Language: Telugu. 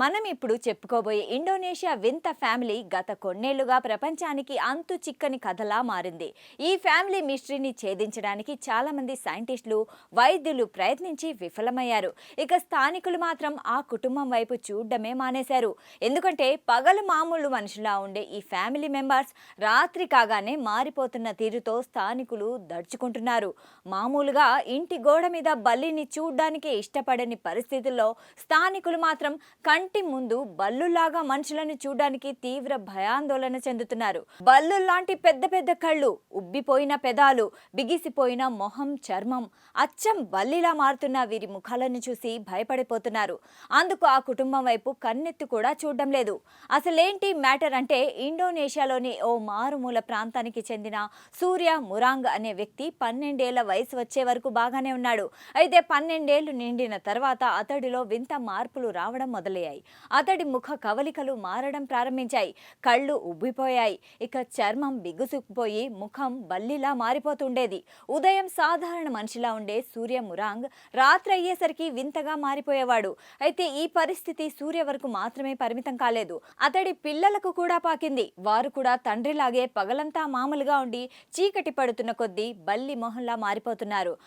మనం ఇప్పుడు చెప్పుకోబోయే ఇండోనేషియా వింత ఫ్యామిలీ గత కొన్నేళ్లుగా ప్రపంచానికి అంతు చిక్కని కథలా మారింది. ఈ ఫ్యామిలీ మిస్టరీని ఛేదించడానికి చాలా మంది సైంటిస్టులు, వైద్యులు ప్రయత్నించి విఫలమయ్యారు. ఇక స్థానికులు మాత్రం ఆ కుటుంబం వైపు చూడడమే మానేశారు. ఎందుకంటే పగలు మామూలు మనుషులా ఉండే ఈ ఫ్యామిలీ మెంబర్స్ రాత్రి కాగానే మారిపోతున్న తీరుతో స్థానికులు దడుచుకుంటున్నారు. మామూలుగా ఇంటి గోడ మీద బల్లిని చూడ్డానికి ఇష్టపడని పరిస్థితుల్లో స్థానికులు మాత్రం కంటి ముందు బల్లులాగా మనుషులను చూడడానికి తీవ్ర భయాందోళన చెందుతున్నారు. బల్లుల్లాంటి పెద్ద పెద్ద కళ్ళు, ఉబ్బిపోయిన పెదాలు, బిగిసిపోయిన మొహం, చర్మం అచ్చం బల్లిలా మారుతున్న వీరి ముఖాలను చూసి భయపడిపోతున్నారు. అందుకు ఆ కుటుంబం వైపు కన్నెత్తి కూడా చూడడం లేదు. అసలేంటి మ్యాటర్ అంటే ఇండోనేషియాలోని ఓ మారుమూల ప్రాంతానికి చెందిన సూర్య మురాంగ్ అనే వ్యక్తి 12 ఏళ్ల వయసు వచ్చే వరకు బాగానే ఉన్నాడు. అయితే 12 ఏళ్లు నిండిన తర్వాత అతడిలో వింత మార్పులు రావడం మొదలయ్యాయి. అతడి ముఖ కవలికలు మారడం ప్రారంభించాయి. కళ్ళు ఉబ్బిపోయాయి. ఇక చర్మం బిగుసుకుపోయి ముఖం బల్లిలా మారిపోతుండేది. ఉదయం సాధారణ మనిషిలా ఉండే సూర్య మురాంగ్ రాత్రి అయ్యేసరికి వింతగా మారిపోయేవాడు. అయితే ఈ పరిస్థితి సూర్య వరకు మాత్రమే పరిమితం కాలేదు. అతడి పిల్లలకు కూడా పాకింది. వారు కూడా తండ్రిలాగే పగలంతా మామూలుగా ఉండి చీకటి పడుతున్న కొద్దీ బల్లి మొహంలా మారిపోతున్నారు.